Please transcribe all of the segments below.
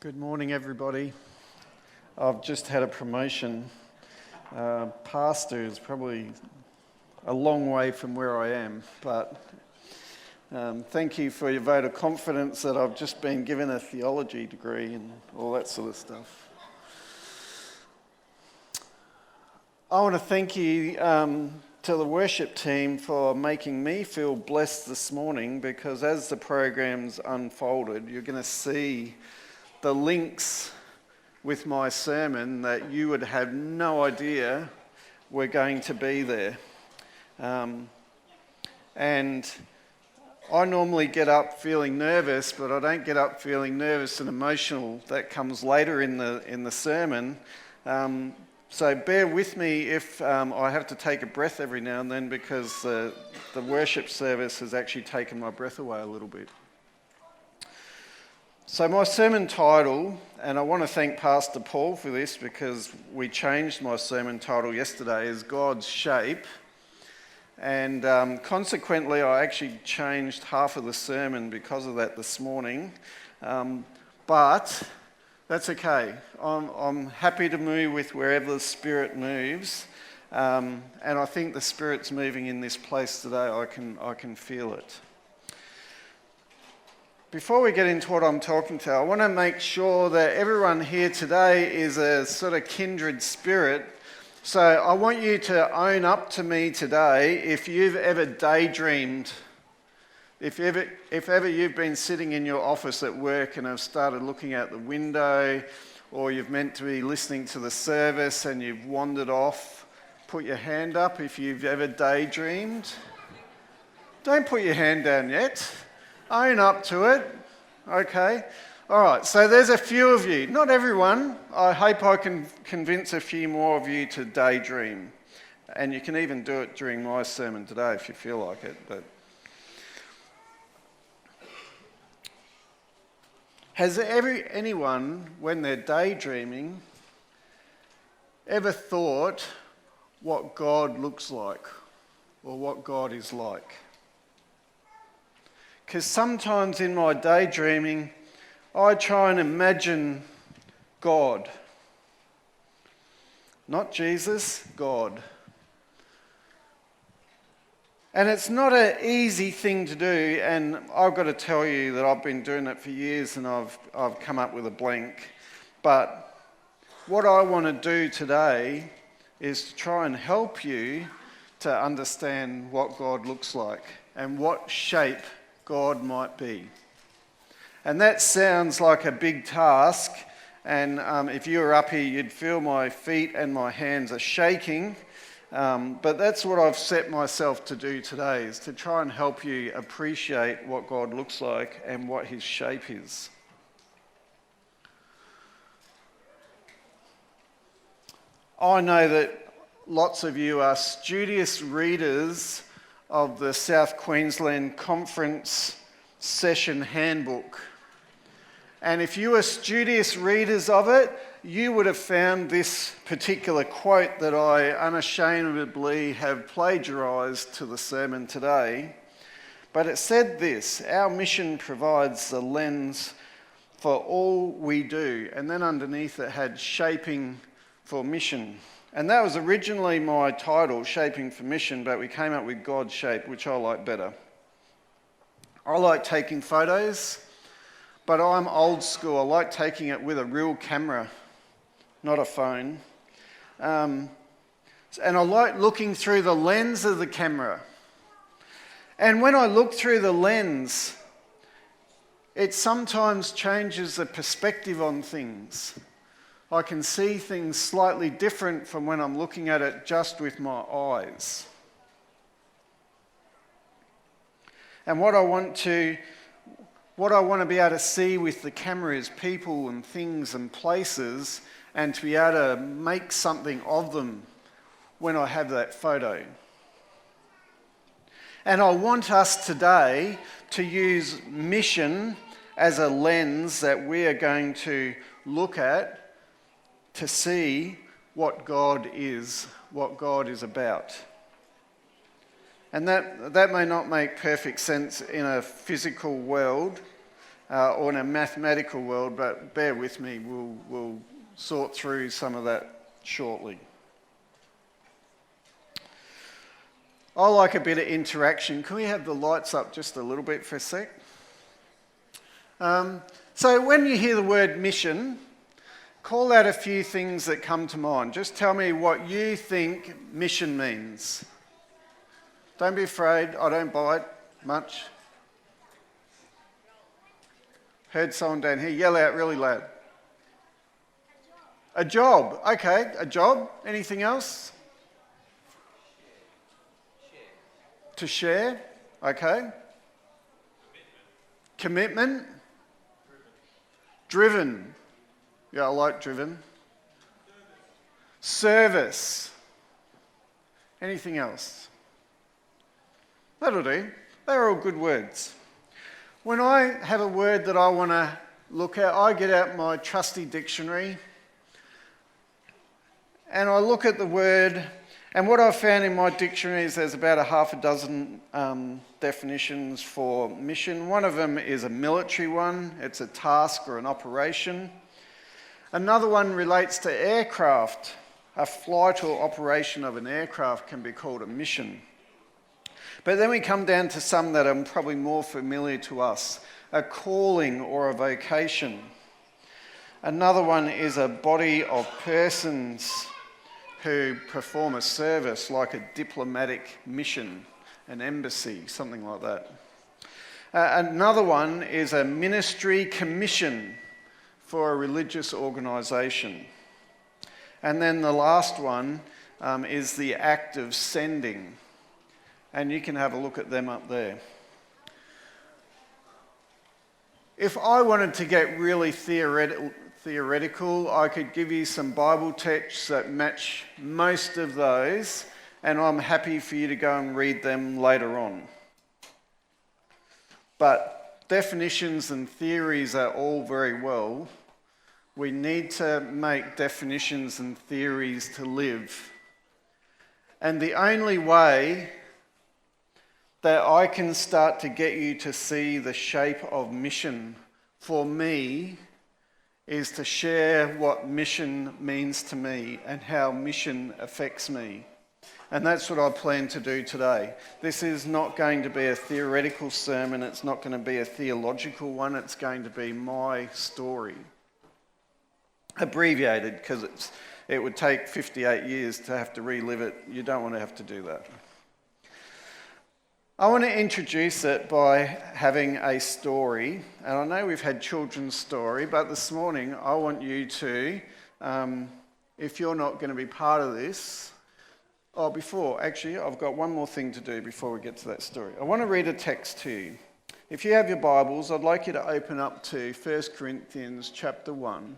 Good morning, everybody. I've just had a promotion. Pastor is probably a long way from where I am, but thank you for your vote of confidence that I've just been given a theology degree and all that sort of stuff. I want to thank you to the worship team for making me feel blessed this morning, because as the program's unfolded, you're going to see the links with my sermon that you would have no idea were going to be there. And I normally get up feeling nervous, but I don't get up feeling nervous and emotional. That comes later in the sermon. So bear with me if I have to take a breath every now and then, because the worship service has actually taken my breath away a little bit. So my sermon title, and I want to thank Pastor Paul for this, because we changed my sermon title yesterday, is God's Shape. And consequently, I actually changed half of the sermon because of that this morning. But that's okay. I'm happy to move with wherever the Spirit moves. And I think the Spirit's moving in this place today. I can feel it. Before we get into what I'm talking to, I want to make sure that everyone here today is a sort of kindred spirit. So I want you to own up to me today if you've ever daydreamed, if ever you've been sitting in your office at work and have started looking out the window, or you've meant to be listening to the service and you've wandered off. Put your hand up if you've ever daydreamed. Don't put your hand down yet. Own up to it. Okay. All right. So there's a few of you. Not everyone. I hope I can convince a few more of you to daydream. And you can even do it during my sermon today if you feel like it. But has anyone, when they're daydreaming, ever thought what God looks like or what God is like? Because sometimes in my daydreaming, I try and imagine God. Not Jesus, God. And it's not an easy thing to do, and I've got to tell you that I've been doing it for years and I've come up with a blank. But what I want to do today is to try and help you to understand what God looks like and what shape God might be. And that sounds like a big task, and if you were up here you'd feel my feet and my hands are shaking, but that's what I've set myself to do today, is to try and help you appreciate what God looks like and what his shape is. I know that lots of you are studious readers of the South Queensland Conference Session Handbook. And if you were studious readers of it, you would have found this particular quote that I unashamedly have plagiarised to the sermon today. But it said this: "Our mission provides the lens for all we do." And then underneath it had "Shaping for Mission." And that was originally my title, Shaping for Mission, but we came up with God's Shape, which I like better. I like taking photos, but I'm old school. I like taking it with a real camera, not a phone. And I like looking through the lens of the camera. And when I look through the lens, it sometimes changes the perspective on things. I can see things slightly different from when I'm looking at it just with my eyes. And what I want to be able to see with the camera is people and things and places, and to be able to make something of them when I have that photo. And I want us today to use mission as a lens that we are going to look at to see what God is about. And that may not make perfect sense in a physical world, or in a mathematical world, but bear with me, we'll sort through some of that shortly. I like a bit of interaction. Can we have the lights up just a little bit for a sec? So when you hear the word mission, call out a few things that come to mind. Just tell me what you think mission means. Don't be afraid, I don't bite much. Heard someone down here yell out really loud. A job. Okay, a job. Anything else? To share. Okay. Commitment. Driven. Yeah, I like driven. Service. Anything else? That'll do. They're all good words. When I have a word that I want to look at, I get out my trusty dictionary and I look at the word, and what I've found in my dictionary is there's about a half a dozen definitions for mission. One of them is a military one. It's a task or an operation. Another one relates to aircraft. A flight or operation of an aircraft can be called a mission. But then we come down to some that are probably more familiar to us. A calling or a vocation. Another one is a body of persons who perform a service like a diplomatic mission, an embassy, something like that. Another one is a ministry commission for a religious organisation. And then the last one is the act of sending. And you can have a look at them up there. If I wanted to get really theoretical, I could give you some Bible texts that match most of those, and I'm happy for you to go and read them later on. But definitions and theories are all very well. We need to make definitions and theories to live. And the only way that I can start to get you to see the shape of mission for me is to share what mission means to me and how mission affects me. And that's what I plan to do today. This is not going to be a theoretical sermon, it's not going to be a theological one, it's going to be my story. Abbreviated, because it would take 58 years to have to relive it. You don't want to have to do that. I want to introduce it by having a story, and I know we've had children's story, but this morning I want you to, if you're not going to be part of this, I've got one more thing to do before we get to that story. I want to read a text to you. If you have your Bibles, I'd like you to open up to 1 Corinthians chapter 1.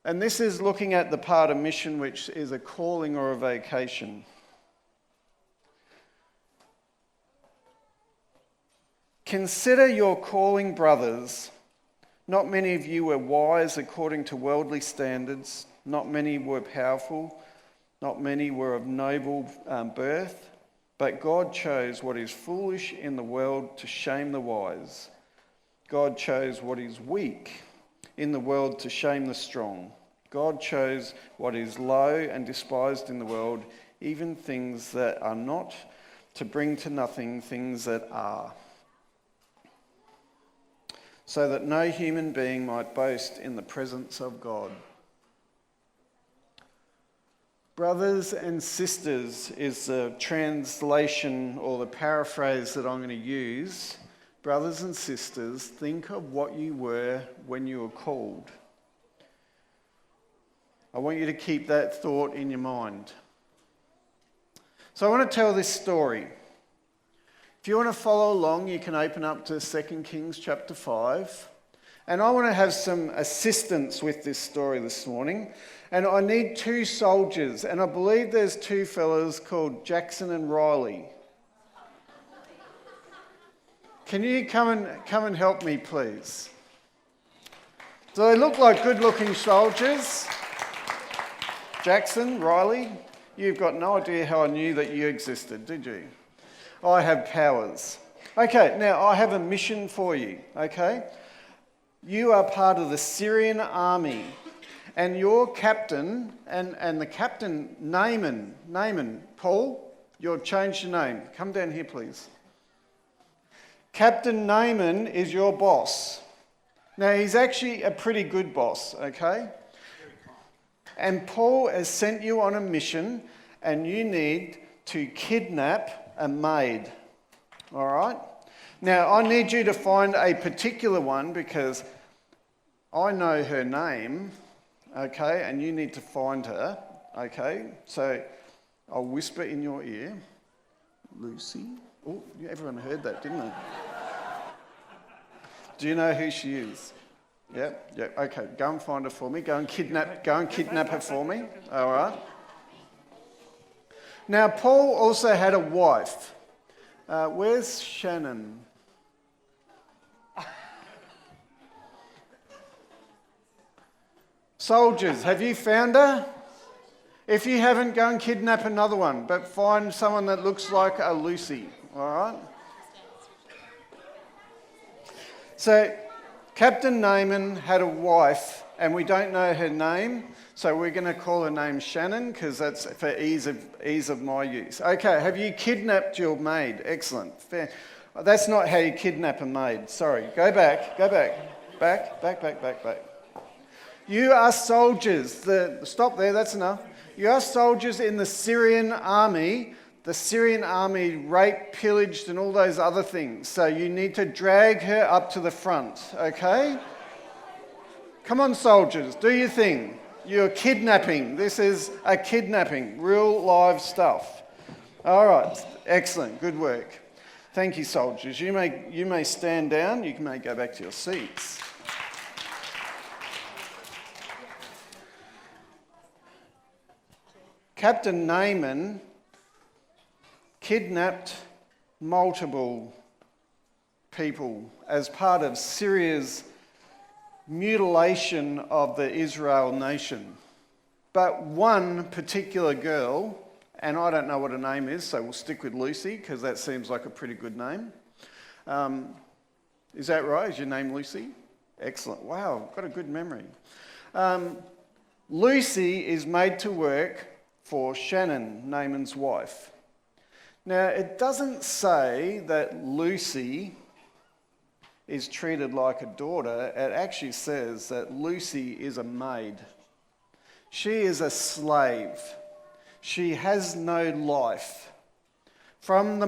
And this is looking at the part of mission which is a calling or a vocation. Consider your calling, brothers. Not many of you were wise according to worldly standards. Not many were powerful. Not many were of noble birth. But God chose what is foolish in the world to shame the wise. God chose what is weak in the world to shame the strong. God chose what is low and despised in the world, even things that are not, to bring to nothing things that are, so that no human being might boast in the presence of God. Brothers and sisters is the translation or the paraphrase that I'm going to use. Brothers and sisters, think of what you were when you were called. I want you to keep that thought in your mind. So I want to tell this story. If you want to follow along, you can open up to 2 Kings chapter 5. And I want to have some assistance with this story this morning. And I need two soldiers, and I believe there's two fellas called Jackson and Riley. Can you come and help me, please? Do they look like good-looking soldiers? Jackson, Riley, you've got no idea how I knew that you existed, did you? I have powers. Okay, now I have a mission for you, okay? You are part of the Syrian army, and your captain, and the captain, Naaman, Paul, you've changed your name. Come down here, please. Captain Naaman is your boss. Now, he's actually a pretty good boss, okay? And Paul has sent you on a mission, and you need to kidnap a maid, all right? Now, I need you to find a particular one because I know her name, okay, and you need to find her, okay? So I'll whisper in your ear, Lucy. Oh, everyone heard that, didn't they? Do you know who she is? Yeah, okay, go and find her for me. Go and kidnap her for me, all right? Now, Paul also had a wife. Where's Shannon? Soldiers, have you found her? If you haven't, go and kidnap another one, but find someone that looks like a Lucy, all right? So, Captain Naaman had a wife, and we don't know her name, so we're going to call her name Shannon, because that's for ease of my use. Okay, have you kidnapped your maid? Excellent. Fair. That's not how you kidnap a maid. Sorry. Go back. Back. You are soldiers. Stop there, that's enough. You are soldiers in the Syrian army. The Syrian army raped, pillaged, and all those other things. So you need to drag her up to the front, okay? Come on, soldiers, do your thing. You're kidnapping. This is a kidnapping, real live stuff. All right, excellent, good work. Thank you, soldiers. You may stand down. You may go back to your seats. Captain Naaman kidnapped multiple people as part of Syria's mutilation of the Israel nation. But one particular girl, and I don't know what her name is, so we'll stick with Lucy because that seems like a pretty good name. Is that right? Is your name Lucy? Excellent. Wow, got a good memory. Lucy is made to work for Shannon, Naaman's wife. Now, it doesn't say that Lucy is treated like a daughter. It actually says that Lucy is a maid. She is a slave. She has no life. From the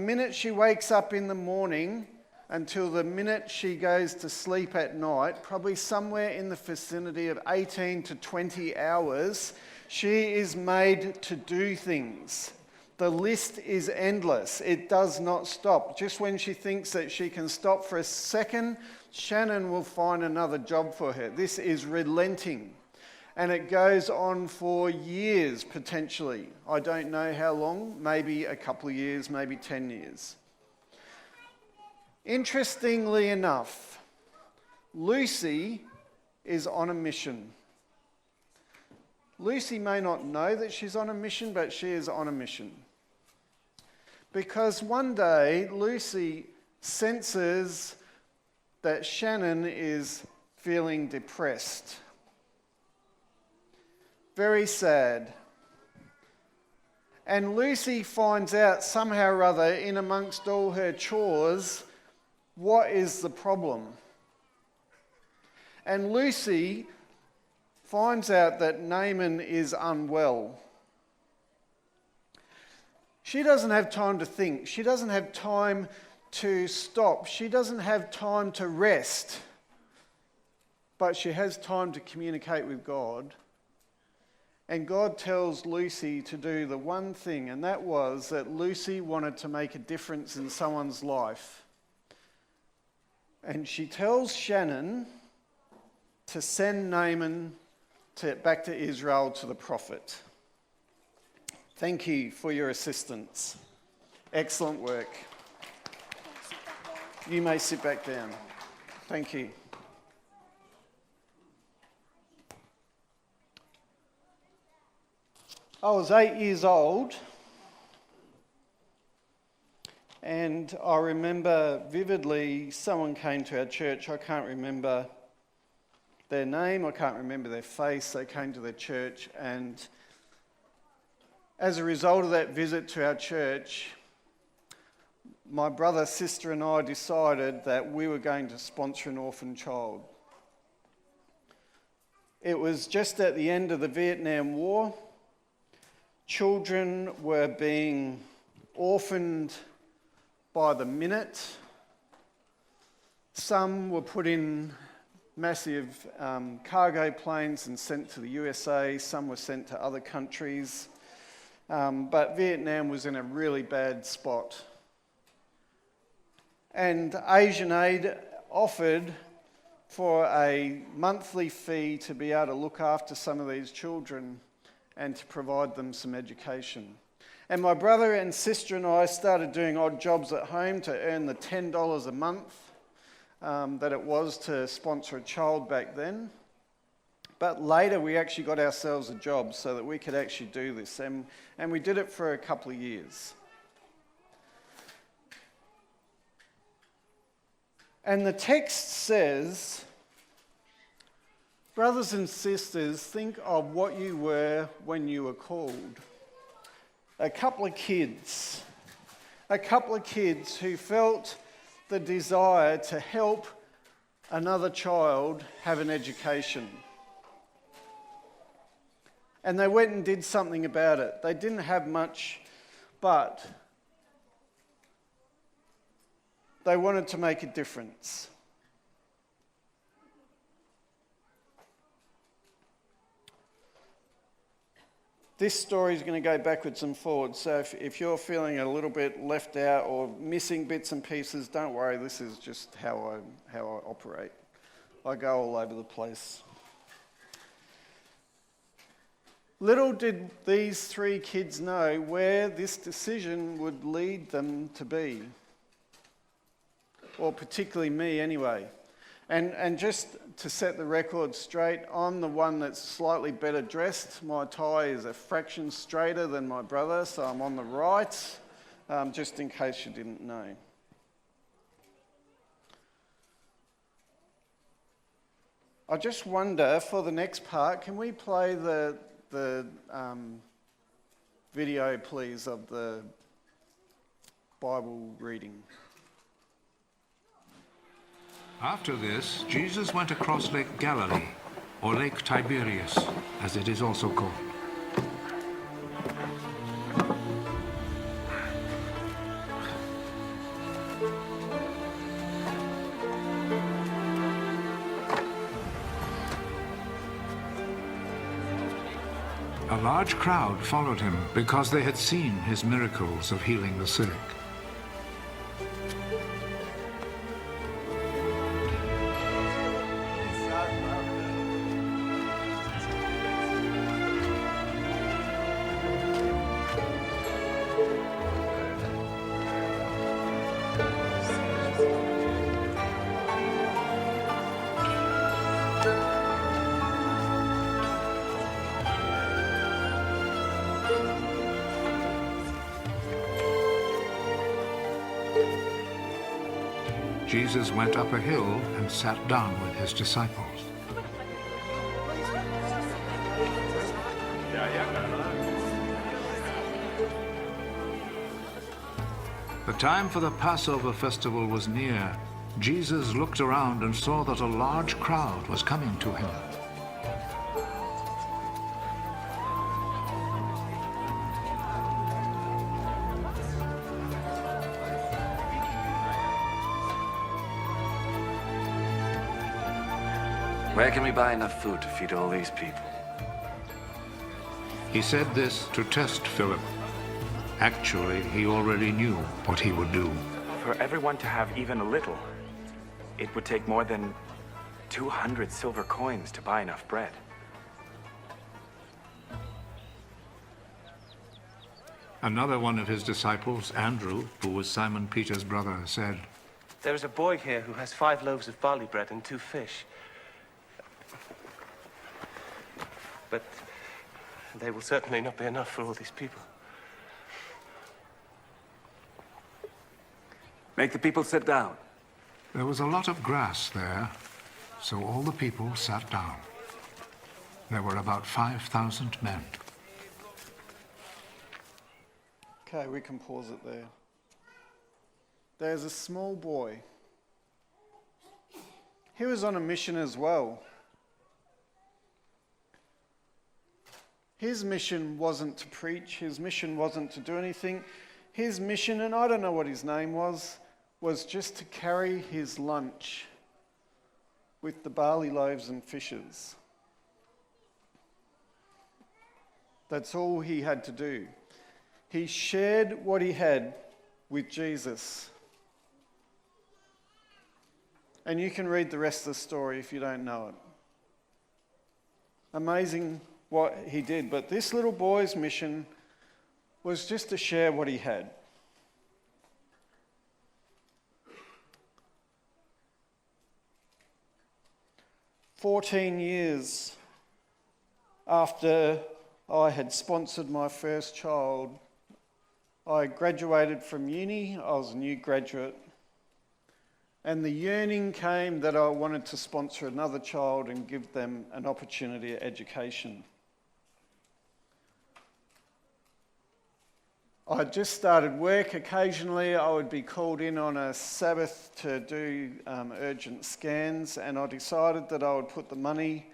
minute she wakes up in the morning until the minute she goes to sleep at night, probably somewhere in the vicinity of 18 to 20 hours, she is made to do things. The list is endless. It does not stop. Just when she thinks that she can stop for a second, Shannon will find another job for her. This is relenting. And it goes on for years, potentially. I don't know how long, maybe a couple of years, maybe 10 years. Interestingly enough, Lucy is on a mission. Lucy may not know that she's on a mission, but she is on a mission. Because one day, Lucy senses that Shannon is feeling depressed. Very sad. And Lucy finds out somehow or other, in amongst all her chores, what is the problem. And Lucy finds out that Naaman is unwell. She doesn't have time to think. She doesn't have time to stop. She doesn't have time to rest. But she has time to communicate with God. And God tells Lucy to do the one thing, and that was that Lucy wanted to make a difference in someone's life. And she tells Shannon to send Naaman back to Israel to the prophet. Thank you for your assistance. Excellent work. You may sit back down. Thank you. I was 8 years old, And I remember vividly someone came to our church. I can't remember their name, I can't remember their face. They came to their church, and as a result of that visit to our church, my brother, sister and I decided that we were going to sponsor an orphan child. It was just at the end of the Vietnam War. Children were being orphaned by the minute. Some were put in massive cargo planes and sent to the USA. Some were sent to other countries. But Vietnam was in a really bad spot. And Asian Aid offered for a monthly fee to be able to look after some of these children and to provide them some education. And my brother and sister and I started doing odd jobs at home to earn the $10 a month that it was to sponsor a child back then. But later we actually got ourselves a job so that we could actually do this. And we did it for a couple of years. And the text says, brothers and sisters, think of what you were when you were called. A couple of kids who felt the desire to help another child have an education. And they went and did something about it. They didn't have much, but they wanted to make a difference. This story is going to go backwards and forwards, so if you're feeling a little bit left out or missing bits and pieces, don't worry, this is just how I operate. I go all over the place. Little did these three kids know where this decision would lead them to be. Or particularly me anyway. And just to set the record straight, I'm the one that's slightly better dressed. My tie is a fraction straighter than my brother, so I'm on the right, just in case you didn't know. I just wonder, for the next part, can we play the video, please, of the Bible reading? After this, Jesus went across Lake Galilee, or Lake Tiberias, as it is also called. A large crowd followed him because they had seen his miracles of healing the sick. Jesus went up a hill and sat down with his disciples. The time for the Passover festival was near. Jesus looked around and saw that a large crowd was coming to him. Where can we buy enough food to feed all these people? He said this to test Philip. Actually, he already knew what he would do. For everyone to have even a little, it would take more than 200 silver coins to buy enough bread. Another one of his disciples, Andrew, who was Simon Peter's brother, said, "There is a boy here who has 5 loaves of barley bread and 2 fish. But they will certainly not be enough for all these people." Make the people sit down. There was a lot of grass there, so all the people sat down. There were about 5,000 men. Okay, we can pause it there. There's a small boy. He was on a mission as well. His mission wasn't to preach. His mission wasn't to do anything. His mission, and I don't know what his name was just to carry his lunch with the barley loaves and fishes. That's all he had to do. He shared what he had with Jesus. And you can read the rest of the story if you don't know it. Amazing what he did. But this little boy's mission was just to share what he had. "14 years after I had sponsored my first child, I graduated from uni. I was a new graduate. And the yearning came that I wanted to sponsor another child and give them an opportunity at education. I just started work. Occasionally I would be called in on a Sabbath to do urgent scans, and I decided that I would put the money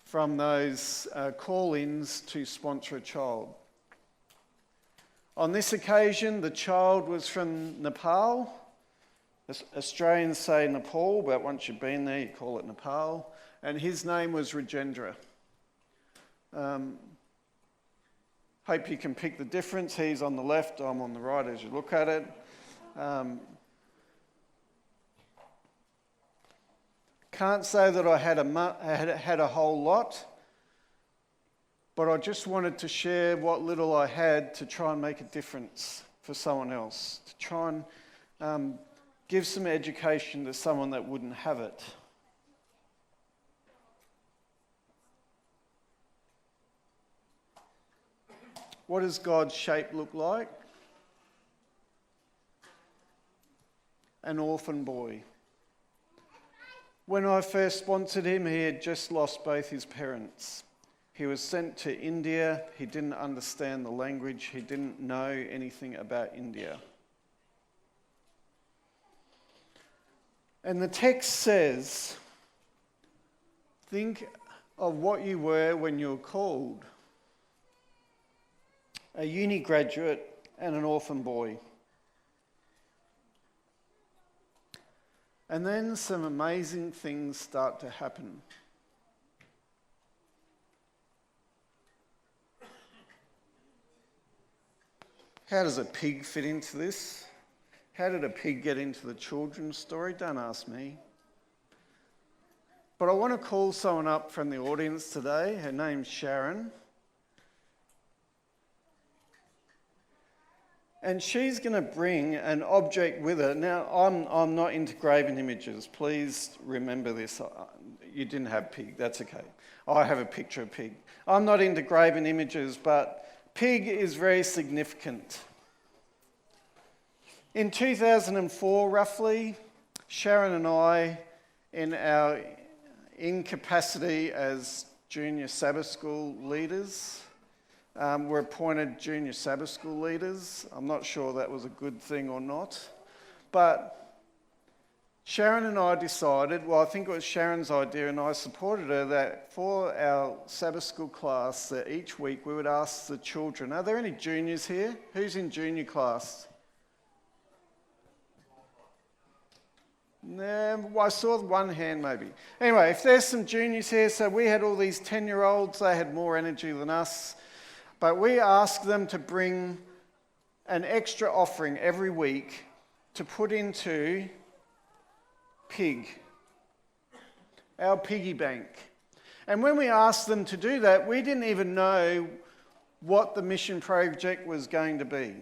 from those call-ins to sponsor a child. On this occasion, the child was from Nepal. Australians say Nepal, but once you've been there, you call it Nepal. And his name was Rajendra. Hope you can pick the difference. He's on the left, I'm on the right as you look at it. Can't say that I had a whole lot, but I just wanted to share what little I had to try and make a difference for someone else, to try and give some education to someone that wouldn't have it. What does God's shape look like? An orphan boy. When I first sponsored him, he had just lost both his parents. He was sent to India. He didn't understand the language. He didn't know anything about India. And the text says, think of what you were when you were called. A uni graduate and an orphan boy. And then some amazing things start to happen. How does a pig fit into this? How did a pig get into the children's story? Don't ask me. But I want to call someone up from the audience today. Her name's Sharon. And she's going to bring an object with her. Now, I'm not into graven images. Please remember this. You didn't have pig. That's okay. I have a picture of pig. I'm not into graven images, but pig is very significant. In 2004, roughly, Sharon and I, in our incapacity as junior Sabbath school leaders, were appointed junior Sabbath school leaders. I'm not sure that was a good thing or not. But Sharon and I decided, well, I think it was Sharon's idea and I supported her, that for our Sabbath school class, that each week we would ask the children, are there any juniors here? Who's in junior class? No, I saw one hand maybe. Anyway, if there's some juniors here, so we had all these 10-year-olds, they had more energy than us. But we asked them to bring an extra offering every week to put into pig, our piggy bank. And when we asked them to do that, we didn't even know what the mission project was going to be.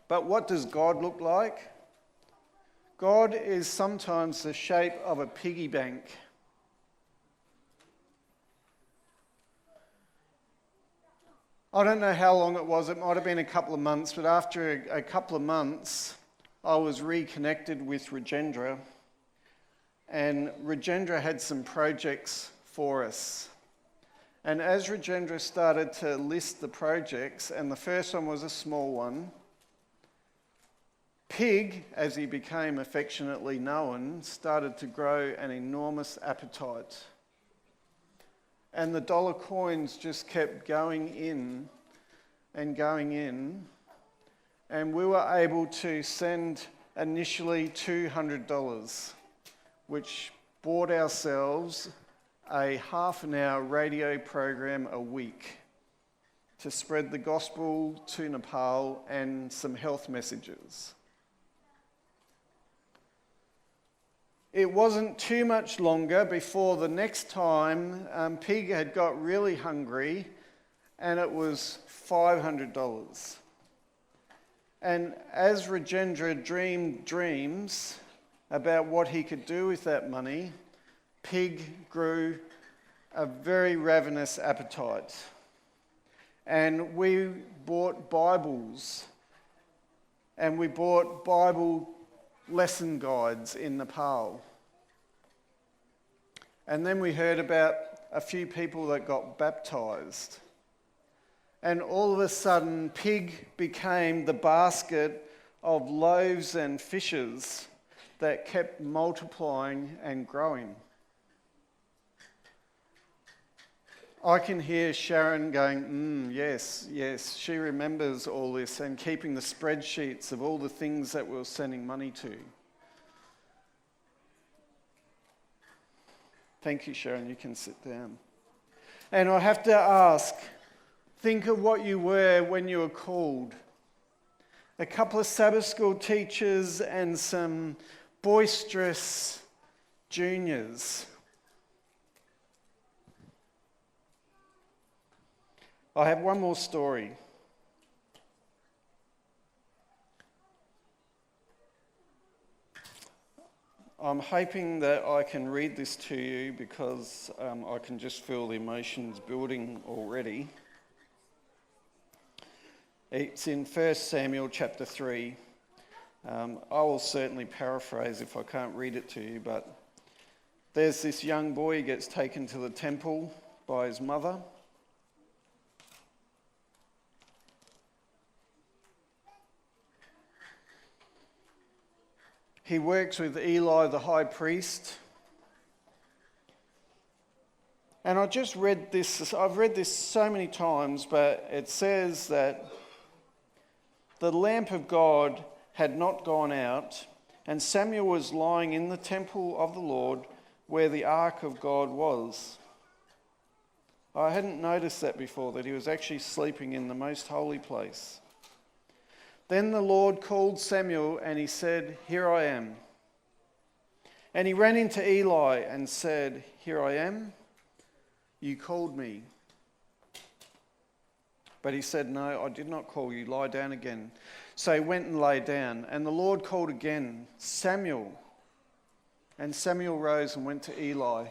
But what does God look like? God is sometimes the shape of a piggy bank. I don't know how long it was. It might have been a couple of months, but after a couple of months, I was reconnected with Regendra, and Regendra had some projects for us. And as Regendra started to list the projects, and the first one was a small one, Pig, as he became affectionately known, started to grow an enormous appetite. And the dollar coins just kept going in and going in. And we were able to send initially $200, which bought ourselves a half-an-hour radio program a week to spread the gospel to Nepal and some health messages. It wasn't too much longer before the next time Pig had got really hungry, and it was $500. And as Regendra dreamed dreams about what he could do with that money, Pig grew a very ravenous appetite. And we bought Bibles, and we bought Bible lesson guides in Nepal. And then we heard about a few people that got baptized. And all of a sudden, Pig became the basket of loaves and fishes that kept multiplying and growing. I can hear Sharon going, yes, she remembers all this, and keeping the spreadsheets of all the things that we were sending money to. Thank you, Sharon, you can sit down. And I have to ask, think of what you were when you were called. A couple of Sabbath school teachers and some boisterous juniors. I have one more story. I'm hoping that I can read this to you because I can just feel the emotions building already. It's in 1 Samuel chapter 3. I will certainly paraphrase if I can't read it to you, but there's this young boy who gets taken to the temple by his mother. He works with Eli the high priest. And I just read this, I've read this so many times, but it says that the lamp of God had not gone out, and Samuel was lying in the temple of the Lord where the ark of God was. I hadn't noticed that before, that he was actually sleeping in the most holy place. Then the Lord called Samuel, and he said, "Here I am." And he ran into Eli and said, "Here I am. You called me." But he said, "No, I did not call you. Lie down again." So he went and lay down. And the Lord called again, "Samuel." And Samuel rose and went to Eli.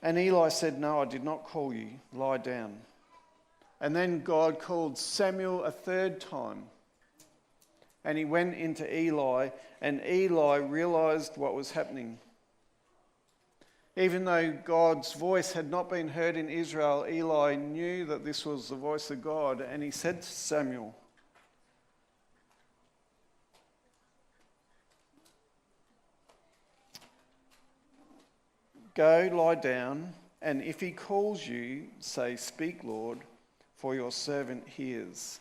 And Eli said, "No, I did not call you. Lie down." And then God called Samuel a third time. And he went into Eli, and Eli realized what was happening. Even though God's voice had not been heard in Israel, Eli knew that this was the voice of God, and he said to Samuel, "Go lie down, and if he calls you, say, 'Speak, Lord, for your servant hears.'"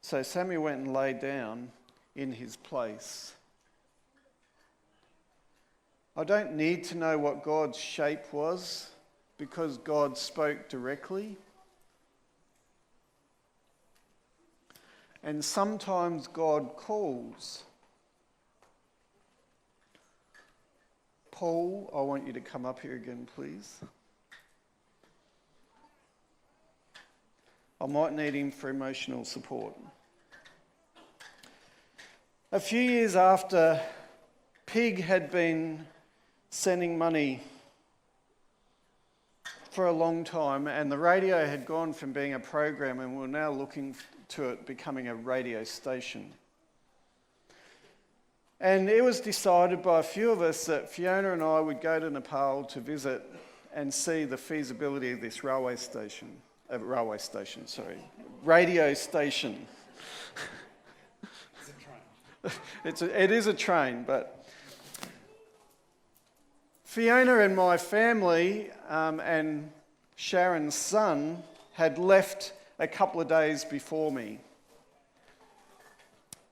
So Samuel went and lay down in his place. I don't need to know what God's shape was because God spoke directly. And sometimes God calls. Paul, I want you to come up here again, please. I might need him for emotional support. A few years after Pig had been sending money for a long time, and the radio had gone from being a program, and we're now looking to it becoming a radio station. And it was decided by a few of us that Fiona and I would go to Nepal to visit and see the feasibility of this radio station. It is a train, but Fiona and my family and Sharon's son had left a couple of days before me.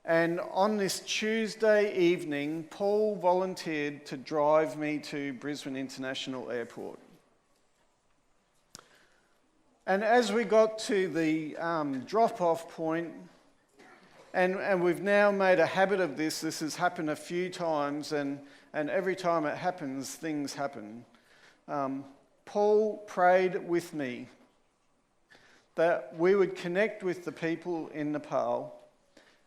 And on this Tuesday evening, Paul volunteered to drive me to Brisbane International Airport. And as we got to the drop-off point, and we've now made a habit of this has happened a few times, and every time it happens, things happen. Paul prayed with me that we would connect with the people in Nepal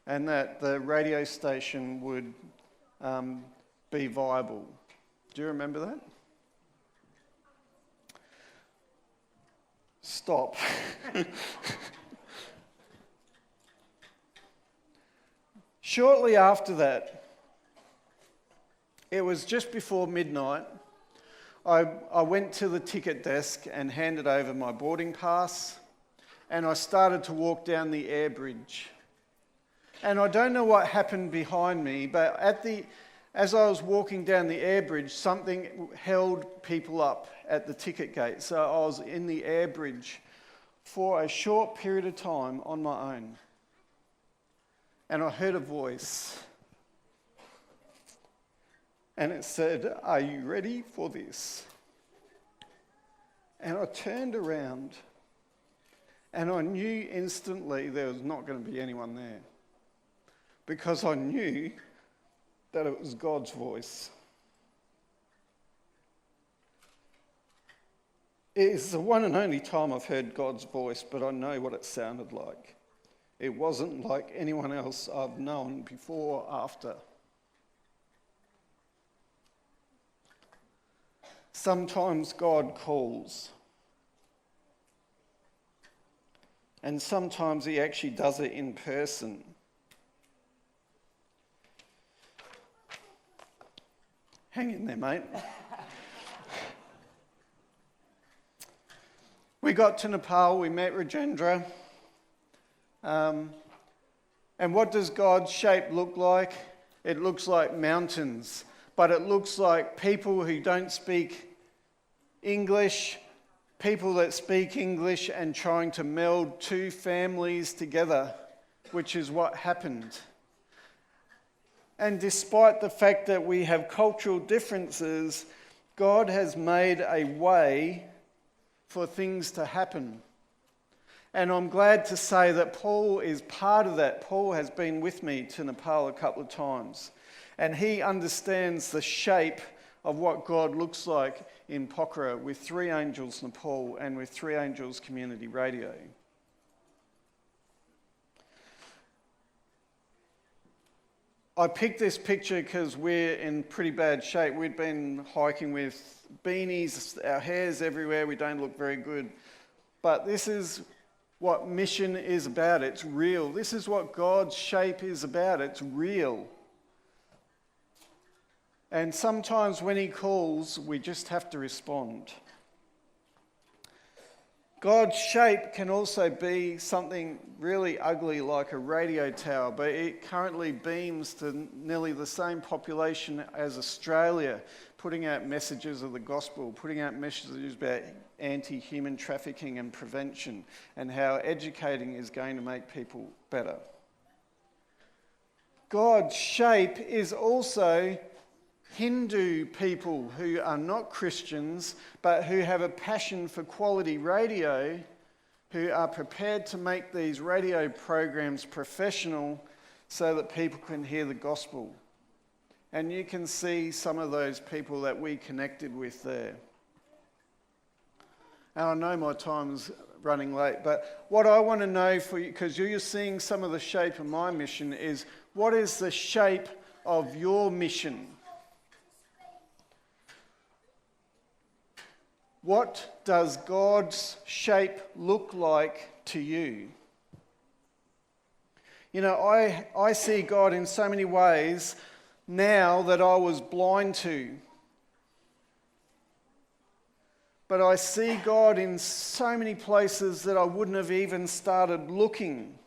and that the radio station would be viable. Do you remember that? Stop. Shortly after that, it was just before midnight, I went to the ticket desk and handed over my boarding pass, and I started to walk down the air bridge. And I don't know what happened behind me, but as I was walking down the air bridge, something held people up at the ticket gate. So I was in the air bridge for a short period of time on my own. And I heard a voice. And it said, "Are you ready for this?" And I turned around and I knew instantly there was not going to be anyone there, because I knew that it was God's voice. It is the one and only time I've heard God's voice, but I know what it sounded like. It wasn't like anyone else I've known before or after. Sometimes God calls. And sometimes he actually does it in person. Hang in there, mate. We got to Nepal, we met Rajendra. And what does God's shape look like? It looks like mountains, but it looks like people who don't speak English, people that speak English, and trying to meld two families together, which is what happened. And despite the fact that we have cultural differences, God has made a way for things to happen. And I'm glad to say that Paul is part of that. Paul has been with me to Nepal a couple of times, and he understands the shape of what God looks like in Pokhara with 3 Angels Nepal and with 3 Angels Community Radio. I picked this picture because we're in pretty bad shape. We'd been hiking with beanies, our hair's everywhere, we don't look very good. But this is what mission is about. It's real. This is what God's shape is about. It's real. And sometimes when he calls, we just have to respond. God's shape can also be something really ugly like a radio tower, but it currently beams to nearly the same population as Australia, putting out messages of the gospel, putting out messages about anti-human trafficking and prevention, and how educating is going to make people better. God's shape is also Hindu people who are not Christians, but who have a passion for quality radio, who are prepared to make these radio programs professional so that people can hear the gospel. And you can see some of those people that we connected with there. And I know my time's running late, but what I want to know for you, because you're seeing some of the shape of my mission, is what is the shape of your mission? What does God's shape look like to you? You know, I see God in so many ways now that I was blind to. But I see God in so many places that I wouldn't have even started looking.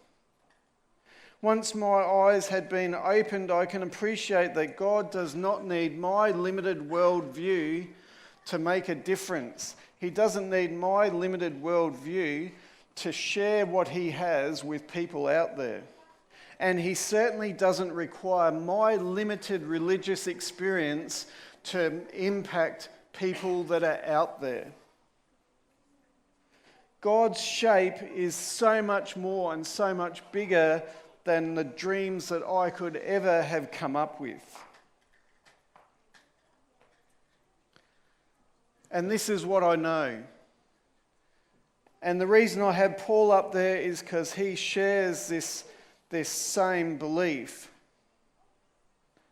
Once my eyes had been opened, I can appreciate that God does not need my limited worldview to make a difference. He doesn't need my limited worldview to share what he has with people out there. And he certainly doesn't require my limited religious experience to impact people that are out there. God's shape is so much more and so much bigger than the dreams that I could ever have come up with. And this is what I know. And the reason I had Paul up there is because he shares this same belief.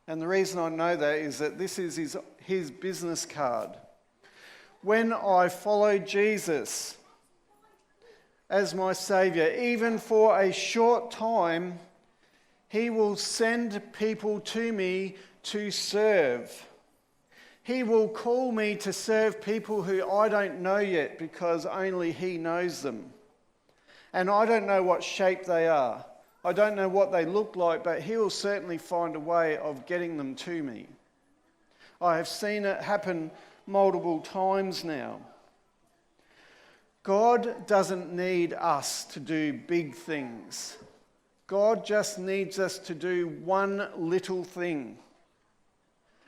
And the reason I know that is that this is his business card. When I follow Jesus as my Saviour, even for a short time, he will send people to me to serve. He will call me to serve people who I don't know yet because only he knows them. And I don't know what shape they are. I don't know what they look like, but he will certainly find a way of getting them to me. I have seen it happen multiple times now. God doesn't need us to do big things. God just needs us to do one little thing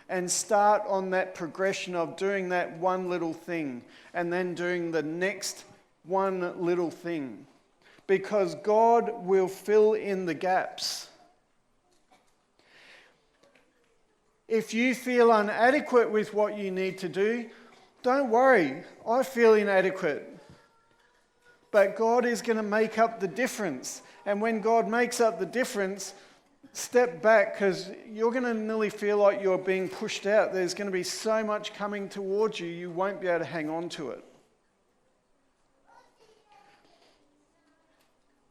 and start on that progression of doing that one little thing and then doing the next one little thing. Because God will fill in the gaps. If you feel inadequate with what you need to do, don't worry. I feel inadequate. But God is going to make up the difference. And when God makes up the difference, step back, because you're going to nearly feel like you're being pushed out. There's going to be so much coming towards you, you won't be able to hang on to it.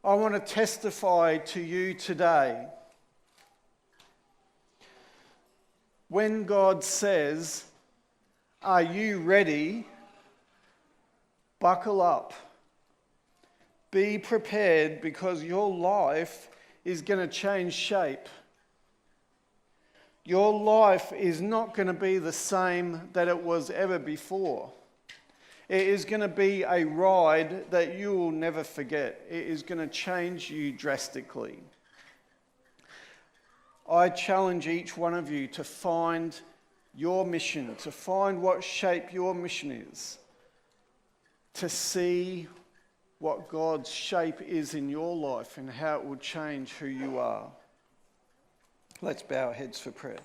I want to testify to you today. When God says, "Are you ready?" Buckle up. Be prepared, because your life is going to change shape. Your life is not going to be the same that it was ever before. It is going to be a ride that you will never forget. It is going to change you drastically. I challenge each one of you to find your mission, to find what shape your mission is, to see what God's shape is in your life and how it will change who you are. Let's bow our heads for prayer.